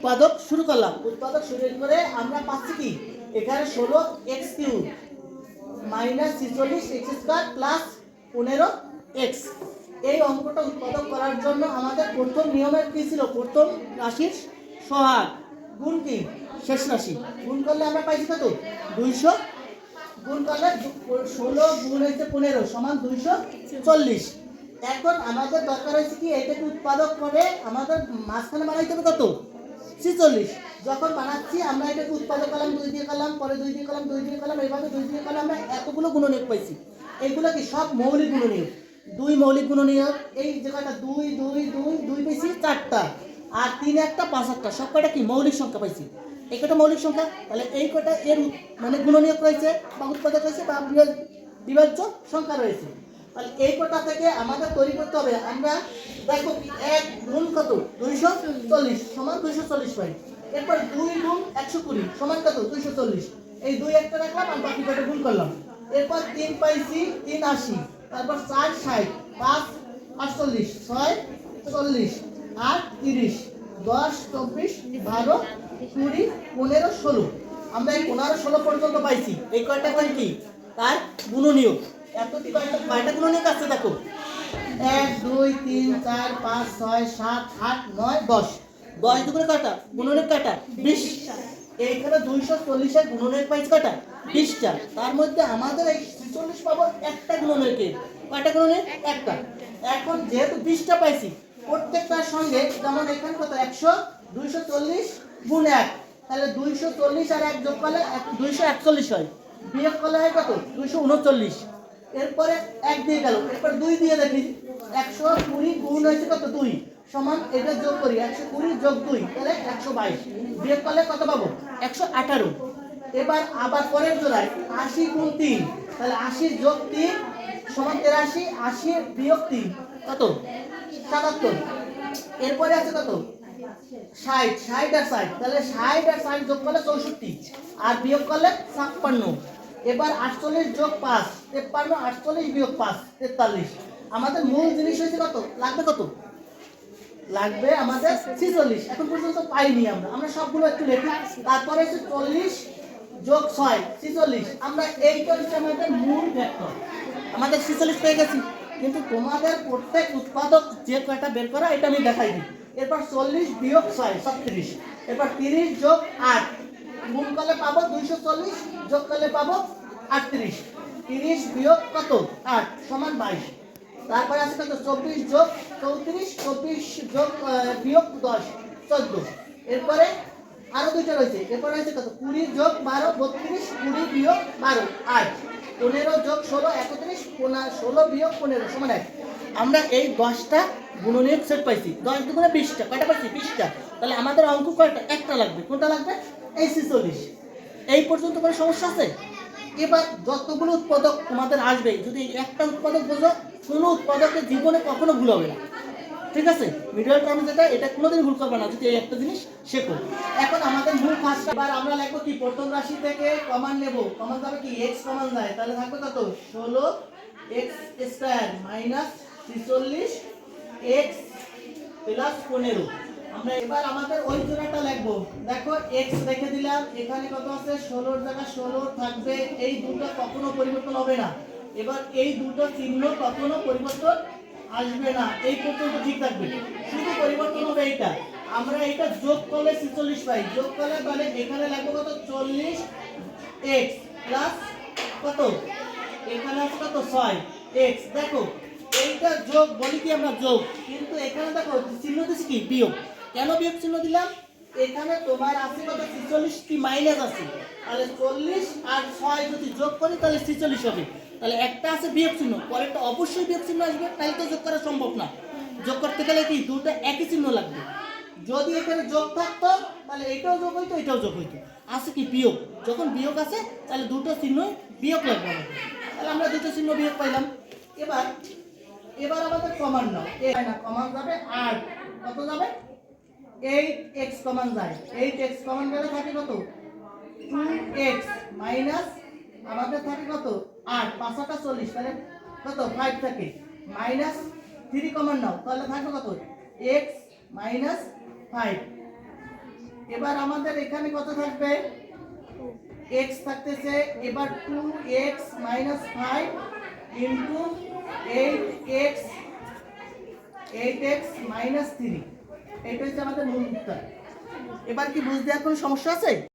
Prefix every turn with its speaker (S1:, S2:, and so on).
S1: উৎপাদক শুরু করলাম। উৎপাদক শুরু করে আমরা পাচ্ছি কি এখানে 16x³ minus 46x² plus 15x। এই অঙ্কটা উৎপাদক করার জন্য আমাদের প্রথম নিয়মের কি ছিল? প্রথম রাশির সহগ গুণ কি শেষ রাশি গুণ করলে আমরা পাইছি কত? 200। গুণ করলে 16 গুণ হয়েছে 15 সমান 240। এখন আমাদের দরকার হয়েছে কি এটাকে উৎপাদক করে আমাদের মাঝখানে বানাইতে হবে কত? 46। যখন বানাচ্ছি আমরা এটাকে উৎপাদক করলাম 2 দিয়ে করলাম, পরে 2 দিয়ে করলাম, 2 দিয়ে করলাম, এইভাবে 2 দিয়ে করলাম, আমরা এতগুলো গুণনীয়ক পাইছি। এইগুলো কি সব মৌলিক গুণনীয়ক, 2 মৌলিক গুণনীয়ক। এই জায়গাটা 2 2 2 2 পাইছি 4টা, আর 3 একটা 5 একটা, সব কটা কি মৌলিক সংখ্যা পাইছি। এই কটা মৌলিক সংখ্যা, তাহলে এই কটা এর মানে গুণনীয়ক রয়েছে বা উৎপাদক রয়েছে বা বিভাজ্য সংখ্যা রয়েছে। তাহলে এই কটা থেকে আমাদের তৈরি করতে হবে। আমরা দেখো 1 গুণ কত? 240 সমান 240 পাই। এরপর 2 গুণ 120 সমান কত? 240। এই 2 একটা রাখলাম আর বাকি কটা গুণ করলাম। এরপর 3 পাইছি 380, তারপর 4 60, 5 48, 6 40, 8 30, 10 24 12 20 15 16। আমরা এই 15 16 পর্যন্ত পাইছি। এই কয়টা করে কি তার গুণনীয়ক। এতটি কয়টা গুণনীয়ক আছে দেখো? 1 2 3 4 5 6 7 8 9 10। 10 দুগুণে কয়টা? গুণনীয়ক কয়টা? 20। এইখানে 240 এর গুণনীয়ক পাইছি কয়টা? 20টা। তার মধ্যে আমাদের এই 46 পাবো একটা গুণনীয়কের। কয়টা গুণনীয়ক? একটা। এখন যেহেতু 20টা পাইছি, প্রত্যেকটার সঙ্গে যেমন এখানে কত? 100 240 গুণ 1, তাহলে 240 আর 1 যোগ করলে 241 হয়। বিয়োগ করলে হয় কত? 239। এরপরে 1 দিয়ে গেল, এরপর 2 দিয়ে দেখি 120 গুণ হয়েছে কত? 2 সমান এটা যোগ করি 120 যোগ 2 তাহলে 122। বিয়োগ করলে কত পাবো? 118। এবার আবার পরের জোড়ায় 80 গুণ 3, তাহলে 80 যোগ 3 সমান 83, 80 বিয়োগ 3 কত? 77। এরপরে আছে কত? 60, 60 আর 60, তাহলে 60 আর 60 যোগ করলে 64 আর বিয়োগ করলে 56। এবার 48 যোগ 5 53, 48 বিয়োগ 5 43। আমাদের মূল জিনিস হয়েছে কত? লাগবে কত? লাগবে আমাদের 46। এখন পর্যন্ত পাইনি আমরা সবগুলো একটু লিখি। তারপরে হচ্ছে 40 যোগ 6 46। আমরা এইটা হচ্ছে আমাদের মূল ভেক্টর। আমাদের 46 পেয়ে গেছি, কিন্তু তোমাদের প্রত্যেক উৎপাদক যে কয়টা বের করা এটা আমি দেখাই দিই। এরপর 40 বিয়োগ 6 36। এরপর 30 যোগ 8 গুণ করলে পাবো 240, যোগ করলে পাবো 38। 30 বিয়োগ কত? 8 সমান 22। তারপরে আছে কত? 24 যোগ 34, 24 যোগ বিয়োগ 10 14। এরপরে আরো দুইটা রয়েছে। এরপরে আছে কত? 20 যোগ 12 32, 20 বিয়োগ 12 8, 15 যোগ 16 31, 16 বিয়োগ 15 সমান 1। আমরা এই 10টা গুণনীয়ক সেট পাইছি। 10 দুগুণে 20টা। কয়টা পাইছি? 20টা। তাহলে আমাদের অঙ্ক কয়টা? একটা লাগবে। কোনটা লাগবে? এই 46। এই পর্যন্ত কোনো সমস্যা আছে? এবার যতগুলো উৎপাদক তোমাদের আসবে, যদি একটা উৎপাদক বোঝো, কোনো উৎপাদকের জীবনে কখনো ভুল হবে না। ঠিক আছে? মিডল টার্ম যেটা, এটা কোনোদিন ভুল করবে না যদি এই একটা জিনিস শেখো। এখন আমাদের মূল ফার্স্ট এবার আমরা লিখবো কি? প্রথম রাশি থেকে কমন নেব। কমন যাবে কি? x কমন যায়, তাহলে থাকবে কত? 16x² minus 46x plus 15। আমরা এবার আমাদের ওই জোড়াটা লিখবো। দেখো x রেখে দিলাম, এখানে কত আছে? 16 এর জায়গায় 16 থাকবে। এই দুটো কখনো পরিবর্তন হবে না। এবার এই দুটো চিহ্ন কখনো পরিবর্তন আসবে না, এই পর্যন্ত ঠিক থাকবে। শুধু পরিবর্তন হবে এইটা। আমরা এটা যোগ করলে 46 পাই। যোগ করলে তাহলে এখানে লিখবো কত? 40x প্লাস কত? এখানে আছে কত? 6x। দেখো এইটা যোগ বলি কি আমরা যোগ, কিন্তু এখানে দেখো চিহ্ন দিছি কি? বিয়োগ। কেন বিয়োগ চিহ্ন দিলাম? এখানে তোমার আছে কত? 46 কি মাইনাস আছে, তাহলে 40 আর 6 যদি যোগ করি তাহলে 46 হবে। তাহলে একটা আছে বিয়োগ চিহ্ন, পরেরটা অবশ্যই বিয়োগ চিহ্ন আসবে, তাহলে তো যোগ করা সম্ভব না। যোগ করতে গেলে কি দুটো একই চিহ্ন লাগবে। যদি এখানে যোগ থাকতো তাহলে এটাও যোগ হইতো, এটাও যোগ হইতো। আছে কি বিয়োগ? যখন বিয়োগ আছে তাহলে দুটো চিহ্ন বিয়োগ লাগবে আমাদের। তাহলে আমরা দুটো চিহ্ন বিয়োগ পাইলাম। এবার আমাদের কমন নাও। না কমন যাবে 8, কত যাবে? 8x কমন যায়। 8x কমন গেলে থাকে কত? 2x মাইনাস আমাদের থাকে কত? 8 5 8 40, তাহলে কত? 5 থাকে। মাইনাস 3 কমন নাও, তাহলে থাকবে কত? x মাইনাস 5 এবার আমাদের এখানে কত থাকবে, x থাকতেছে। এবার 2x minus 5 into 8x minus 3, এটা হচ্ছে আমাদের মূল উত্তর। এবার কি বুঝতে আর কোনো সমস্যা আছে?